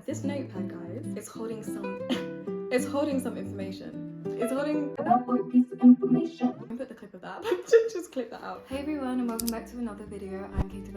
This notepad, guys, it's holding some it's holding some information. It's holding About what piece of information? I can put the clip of that. Just clip that out. Hey everyone, and welcome back to another video. I'm Kaeto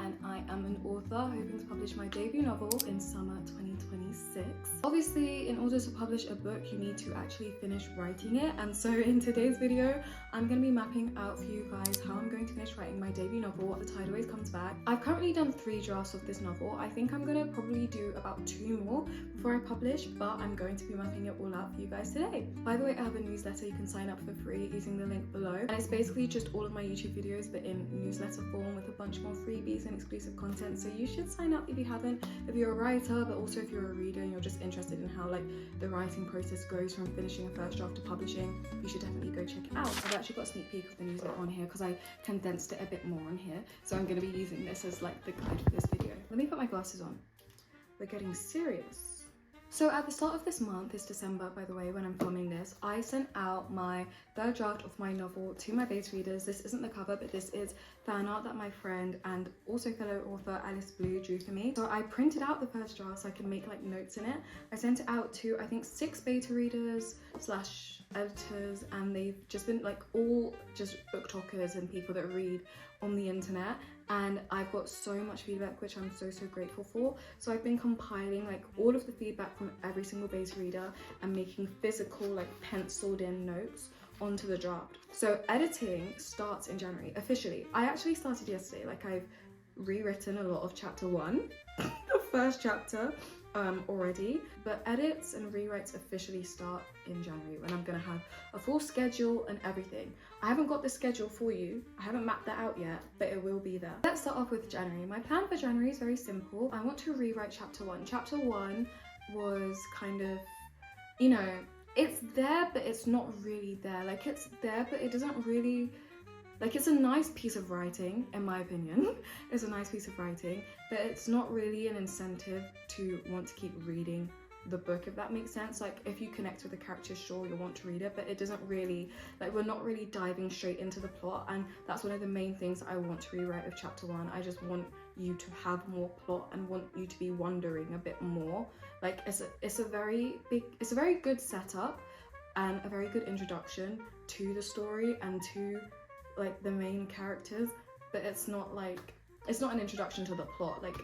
and I am an author hoping to publish my debut novel in summer 2026. Obviously, in order to publish a book, you need to actually finish writing it, and so in today's video, I'm going to be mapping out for you guys how I'm going to finish writing my debut novel, The Tide Always Comes Back. I've currently done 3 drafts of this novel. I think I'm going to probably do about 2 more before I publish, but I'm going to be mapping it all out for you guys today. By the way, I have a newsletter. You can sign up for free using the link below, and it's basically just all of my YouTube videos but in newsletter form with a bunch more freebies and exclusive content, so you should sign up if you haven't, if you're a writer, but also if you're a reader and you're just interested in how like the writing process goes from finishing a first draft to publishing. You should definitely go check it out. I've actually got a sneak peek of the newsletter on here because I condensed it a bit more on here, so I'm going to be using this as like the guide for this video. Let me put my glasses on. We're getting serious. So at the start of this month, it's December by the way when I'm filming this, I sent out my 3rd draft of my novel to my base readers. This isn't the cover, but this is fan art that my friend and also fellow author Alice Blue drew for me. So I printed out the first draft so I can make like notes in it. I sent it out to I think 6 beta readers / editors, and they've just been like all just book talkers and people that read on the internet, and I've got so much feedback which I'm so grateful for. So I've been compiling like all of the feedback from every single base reader and making physical like penciled in notes onto the draft. So editing starts in January officially. I actually started yesterday. Like I've rewritten a lot of chapter 1 the first chapter already, but edits and rewrites officially start in January when I'm gonna have a full schedule and everything. I haven't got the schedule for you, I haven't mapped that out yet, but it will be there. Let's start off with January. My plan for January is very simple. I want to rewrite chapter 1. Chapter 1 was kind of, you know, it's there but it's not really there. Like it's there but it doesn't really, like it's a nice piece of writing in my opinion. It's a nice piece of writing, but it's not really an incentive to want to keep reading the book, if that makes sense. Like if you connect with the characters, sure, you'll want to read it, but it doesn't really, like we're not really diving straight into the plot, and that's one of the main things I want to rewrite with chapter 1. I just want you to have more plot and want you to be wondering a bit more. Like it's a very good setup and a very good introduction to the story and to like the main characters, but it's not an introduction to the plot. Like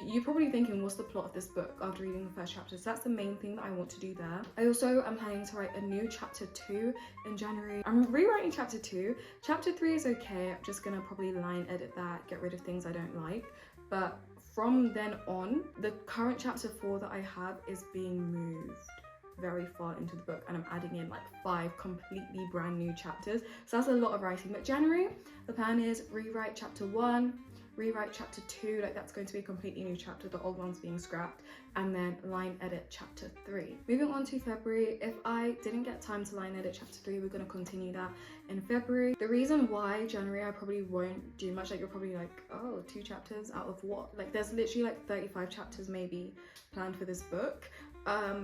you're probably thinking, what's the plot of this book after reading the first chapter? So that's the main thing that I want to do there. I also am planning to write a new chapter 2 in January. I'm rewriting chapter 2. Chapter 3 is okay. I'm just gonna probably line edit that, get rid of things I don't like. But from then on, the current chapter 4 that I have is being moved very far into the book, and I'm adding in like 5 completely brand new chapters, so that's a lot of writing. But January, the plan is rewrite chapter 1, rewrite chapter 2, like that's going to be a completely new chapter, the old one's being scrapped, and then line edit chapter 3. Moving on to February, if I didn't get time to line edit chapter 3, we're going to continue that in February. The reason why January I probably won't do much, like you're probably like, oh, 2 chapters out of what? Like there's literally like 35 chapters maybe planned for this book.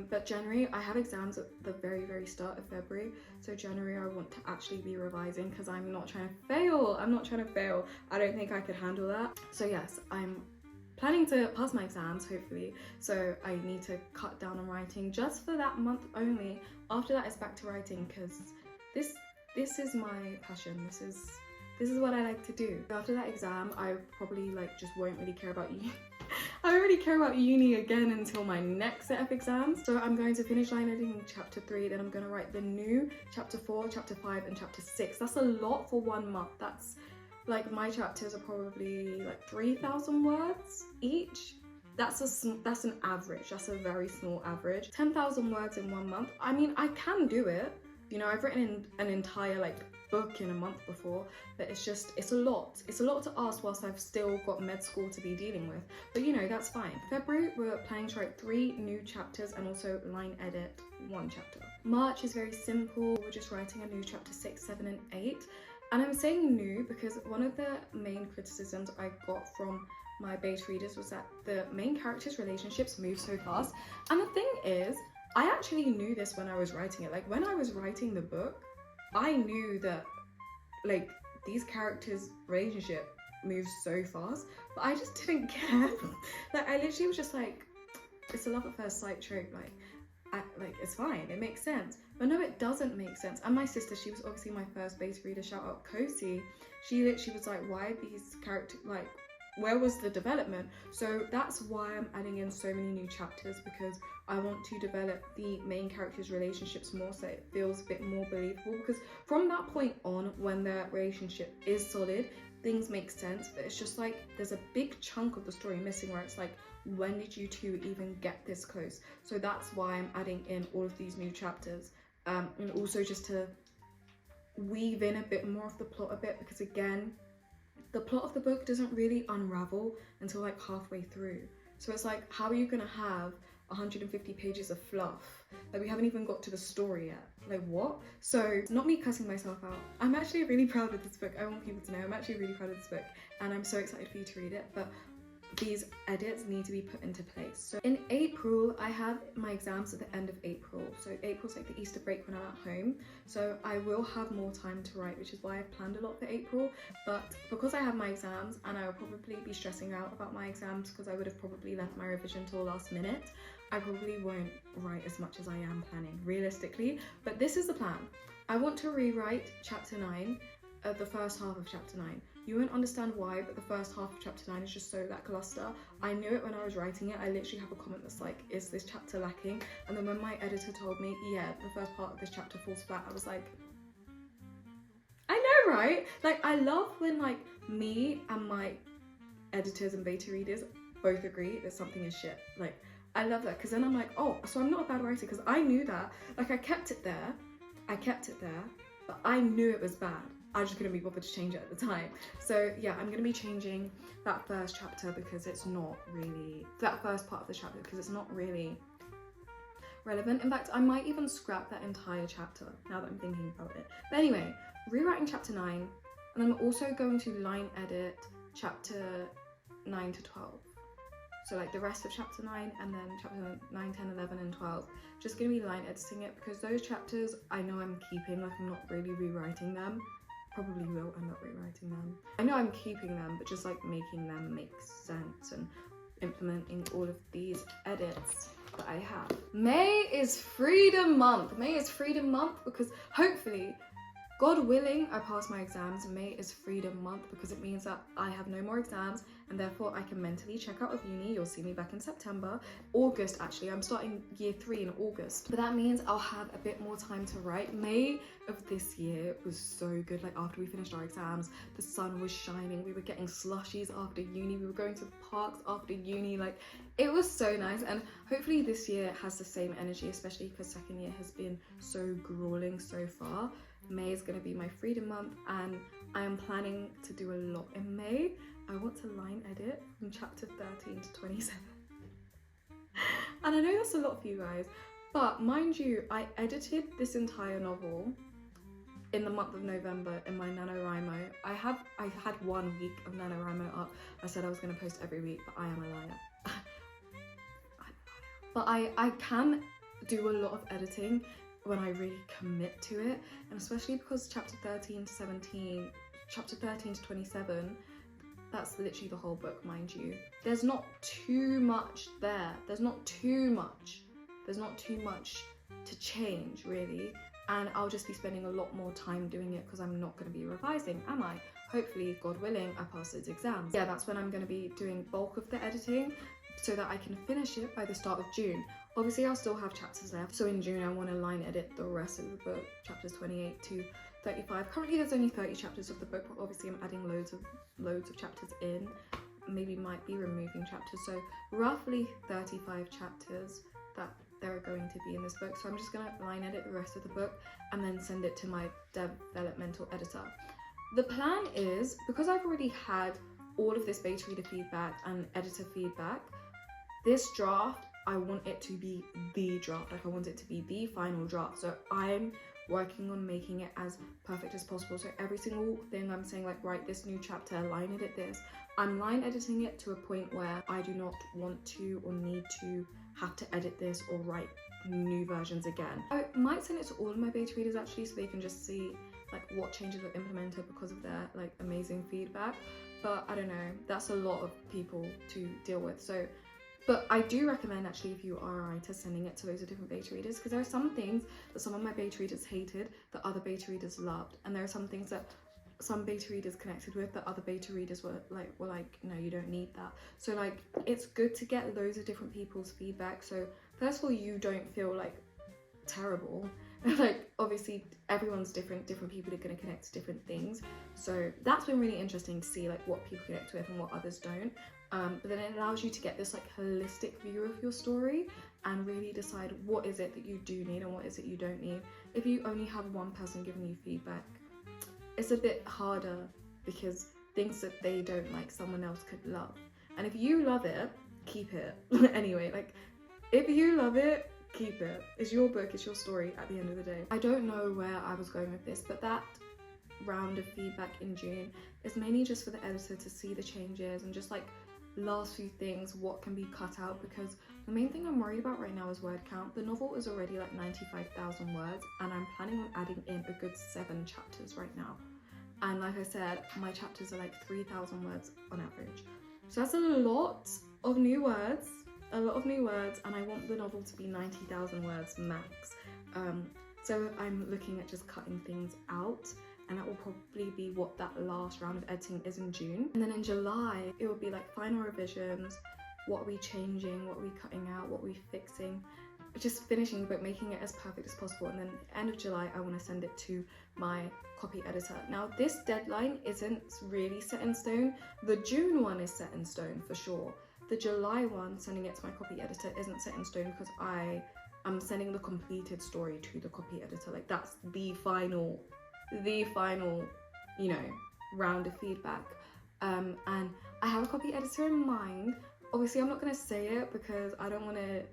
But January, I have exams at the very start of February, so January I want to actually be revising because I'm not trying to fail. I don't think I could handle that. So yes, I'm planning to pass my exams hopefully, so I need to cut down on writing just for that month only. After that it's back to writing because this is my passion. This is what I like to do. After that exam I probably like just won't really care about you. I don't really care about uni again until my next set of exams. So I'm going to finish line editing chapter 3, then I'm going to write the new chapter 4, chapter 5 and chapter 6. That's a lot for 1 month. That's like, my chapters are probably like 3,000 words each. That's an average. That's a very small average. 10,000 words in 1 month. I mean, I can do it. You know, I've written an entire like book in a month before, but it's a lot to ask whilst I've still got med school to be dealing with, but you know, that's fine. February, we're planning to write 3 new chapters and also line edit 1 chapter. March is very simple. We're just writing a new chapter 6, 7 and 8, and I'm saying new because one of the main criticisms I got from my base readers was that the main characters' relationships move so fast, and the thing is, I actually knew this when I was writing it. Like when I was writing the book, I knew that like these characters' relationship moves so fast, but I just didn't care. Like I literally was just like, it's a love at first sight trope, like it's fine, it makes sense. But no, it doesn't make sense. And my sister, she was obviously my first beta reader, shout out Kosi, she literally was like, why are these characters, like, where was the development? So that's why I'm adding in so many new chapters, because I want to develop the main characters' relationships more, so it feels a bit more believable. Because from that point on, when their relationship is solid, things make sense, but it's just like there's a big chunk of the story missing, where it's like, when did you two even get this close? So that's why I'm adding in all of these new chapters, and also just to weave in a bit more of the plot a bit, because again, the plot of the book doesn't really unravel until like halfway through. So it's like, how are you gonna have 150 pages of fluff? Like, we haven't even got to the story yet. Like, what? So it's not me cussing myself out. I'm actually really proud of this book. I want people to know I'm actually really proud of this book, and I'm so excited for you to read it. But these edits need to be put into place. So in April, I have my exams at the end of April. So April's like the Easter break when I'm at home. So I will have more time to write, which is why I've planned a lot for April. But because I have my exams, and I will probably be stressing out about my exams because I would have probably left my revision till last minute, I probably won't write as much as I am planning, realistically. But this is the plan. I want to rewrite chapter 9, the first half of chapter 9. You won't understand why, but the first half of chapter 9 is just so lackluster. I knew it when I was writing it. I literally have a comment that's like, is this chapter lacking? And then when my editor told me, yeah, the first part of this chapter falls flat, I was like, I know, right? Like, I love when like me and my editors and beta readers both agree that something is shit. Like, I love that, because then I'm like, oh, so I'm not a bad writer, because I knew that. Like, I kept it there, but I knew it was bad. I just couldn't be bothered to change it at the time. So yeah, I'm gonna be changing that first chapter, because it's not really, that first part of the chapter, because it's not really relevant. In fact, I might even scrap that entire chapter now that I'm thinking about it. But anyway, rewriting chapter 9, and I'm also going to line edit chapter 9 to 12. So like the rest of chapter 9, and then chapter 9, 10, 11 and 12. Just gonna be line editing it, because those chapters I know I'm keeping, like I'm not really rewriting them. Probably will end up rewriting them. I know I'm keeping them, but just like making them make sense and implementing all of these edits that I have. May is Freedom Month. May is Freedom Month because hopefully, God willing, I pass my exams. May is Freedom Month because it means that I have no more exams, and therefore I can mentally check out of uni. You'll see me back in September. August, actually, I'm starting year 3 in August. But that means I'll have a bit more time to write. May of this year was so good. Like, after we finished our exams, the sun was shining. We were getting slushies after uni. We were going to parks after uni. Like, it was so nice. And hopefully this year has the same energy, especially because second year has been so grueling so far. May is going to be my Freedom Month, and I am planning to do a lot in May. I want to line edit from chapter 13 to 27. And I know that's a lot for you guys, but mind you, I edited this entire novel in the month of November in my NaNoWriMo. I had 1 week of NaNoWriMo up. I said I was going to post every week, but I am a liar. But I can do a lot of editing when I really commit to it, and especially because chapter 13 to 27, that's literally the whole book, mind you. There's not too much there. There's not too much to change, really. And I'll just be spending a lot more time doing it because I'm not going to be revising, am I? Hopefully, God willing, I pass those exams. Yeah, that's when I'm going to be doing bulk of the editing, so that I can finish it by the start of June. Obviously, I'll still have chapters left, so in June I want to line edit the rest of the book, chapters 28 to 35. Currently there's only 30 chapters of the book, but obviously I'm adding loads of chapters in. Maybe might be removing chapters, so roughly 35 chapters that there are going to be in this book. So I'm just going to line edit the rest of the book and then send it to my developmental editor. The plan is, because I've already had all of this beta reader feedback and editor feedback, this draft, I want it to be the draft. Like, I want it to be the final draft. So I'm working on making it as perfect as possible. So every single thing I'm saying, like, write this new chapter, line edit this, I'm line editing it to a point where I do not want to or need to have to edit this or write new versions again. I might send it to all of my beta readers actually, so they can just see like what changes were implemented because of their like amazing feedback. But I don't know, that's a lot of people to deal with. So But I do recommend, actually, if you are a writer, sending it to loads of different beta readers, because there are some things that some of my beta readers hated that other beta readers loved, and there are some things that some beta readers connected with that other beta readers were like, no, you don't need that. So like, it's good to get loads of different people's feedback, so first of all, you don't feel like terrible. Like, obviously everyone's different people are going to connect to different things, so that's been really interesting to see like what people connect with and what others don't. But then it allows you to get this like holistic view of your story and really decide what is it that you do need and what is it you don't need. If you only have one person giving you feedback, it's a bit harder, because things that they don't like, someone else could love. And if you love it, keep it. Anyway, like, if you love it, keep it. It's your book, it's your story at the end of the day. I don't know where I was going with this, but that round of feedback in June is mainly just for the editor to see the changes and just like last few things, what can be cut out, because the main thing I'm worried about right now is word count. The novel is already like 95,000 words, and I'm planning on adding in a good 7 chapters right now. And like I said, my chapters are like 3,000 words on average. So that's a lot of new words, and I want the novel to be 90,000 words max. So I'm looking at just cutting things out, and that will probably be what that last round of editing is in June. And then in July, it will be like final revisions, what are we changing, what are we cutting out, what are we fixing, just finishing the book, making it as perfect as possible. And then end of July, I want to send it to my copy editor. Now, this deadline isn't really set in stone. The June one is set in stone for sure. The July one, sending it to my copy editor, isn't set in stone because I'm sending the completed story to the copy editor. Like, that's the final, you know, round of feedback. And I have a copy editor in mind. Obviously, I'm not going to say it because I don't want to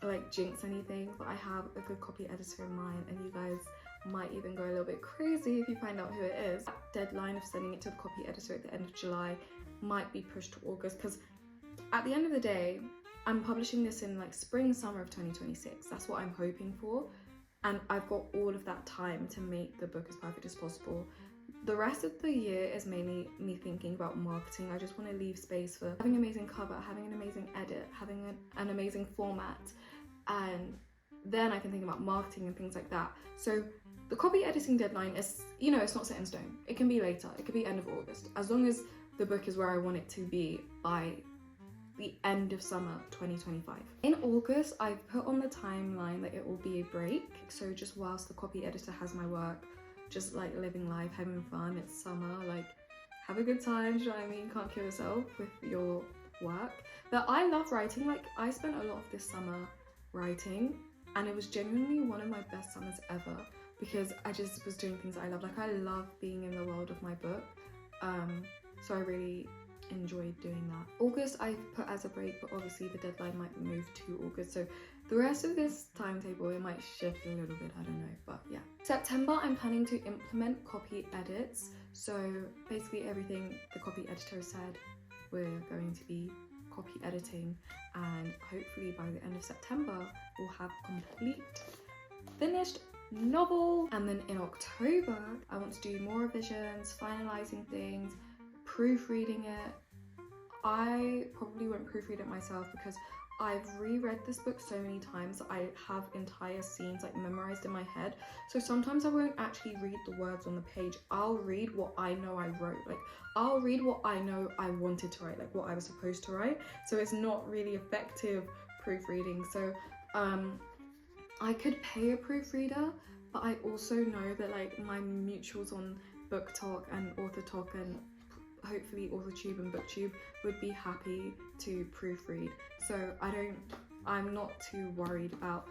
like jinx anything, but I have a good copy editor in mind, and you guys might even go a little bit crazy if you find out who it is. That deadline of sending it to the copy editor at the end of July might be pushed to August, because at the end of the day, I'm publishing this in like spring, summer of 2026. That's what I'm hoping for. And I've got all of that time to make the book as perfect as possible. The rest of the year is mainly me thinking about marketing. I just want to leave space for having an amazing cover, having an amazing edit, having an amazing format. And then I can think about marketing and things like that. So the copy editing deadline is, you know, it's not set in stone. It can be later. It could be end of August. As long as the book is where I want it to be by the end of summer 2025. In August, I've put on the timeline that it will be a break. So just whilst the copy editor has my work, just like living life, having fun, it's summer, like have a good time, do you know what I mean? Can't kill yourself with your work. But I love writing. Like, I spent a lot of this summer writing, and it was genuinely one of my best summers ever, because I just was doing things that I love. Like, I love being in the world of my book. So I really enjoyed doing that. August I've put as a break, but obviously the deadline might move to August, so the rest of this timetable, it might shift a little bit, I don't know, but yeah. September, I'm planning to implement copy edits. So basically everything the copy editor said, we're going to be copy editing, and hopefully by the end of September we'll have complete finished novel. And then in October, I want to do more revisions, finalizing things, proofreading it. I probably won't proofread it myself because I've reread this book so many times that I have entire scenes like memorized in my head. So sometimes I won't actually read the words on the page. I'll read what I know I wrote. Like, I'll read what I know I wanted to write, like what I was supposed to write. So it's not really effective proofreading. So I could pay a proofreader, but I also know that like my mutuals on Book Talk and Author Talk and hopefully authortube and booktube would be happy to proofread, so I'm not too worried about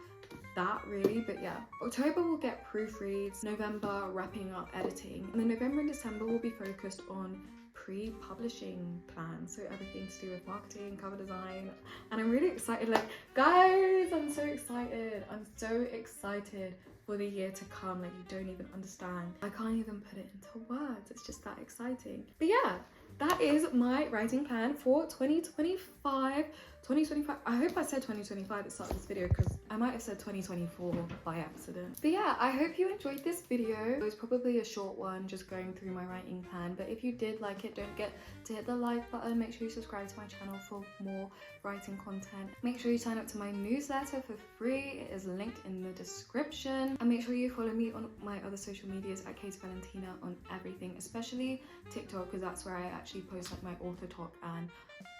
that really. But yeah, October will get proofreads, November wrapping up editing, and then November and December will be focused on pre-publishing plans, so everything to do with marketing, cover design, and I'm really excited. Like, guys, I'm so excited for the year to come. Like, you don't even understand. I can't even put it into words. It's just that exciting. But yeah, that is my writing plan for 2025. 2025. I hope I said 2025 at the start of this video because I might have said 2024 by accident. But yeah, I hope you enjoyed this video. It was probably a short one, just going through my writing plan. But if you did like it, don't forget to hit the like button. Make sure you subscribe to my channel for more writing content. Make sure you sign up to my newsletter for free. It is linked in the description. And make sure you follow me on my other social medias at Kaeto Valentina on everything, especially TikTok, because that's where I actually post like my author talk and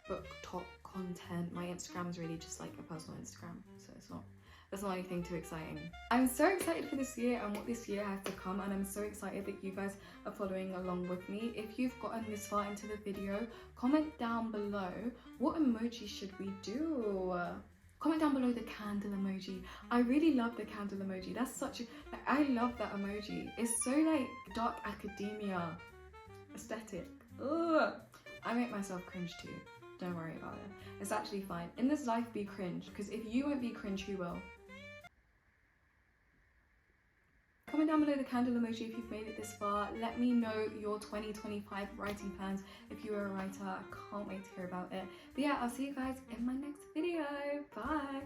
book talk content. My Instagram is really just like a personal Instagram, so it's not anything too exciting. I'm so excited for this year and what this year has to come, and I'm so excited that you guys are following along with me. If you've gotten this far into the video, comment down below what emoji should we do. Comment down below the candle emoji. I really love the candle emoji. That's such a, like, I love that emoji. It's so like dark academia aesthetic. Ugh. I make myself cringe too. Don't worry about it. It's actually fine. In this life, be cringe, because if you won't be cringe, who will? Comment down below the candle emoji if you've made it this far. Let me know your 2025 writing plans if you are a writer. I can't wait to hear about it. But yeah, I'll see you guys in my next video. Bye!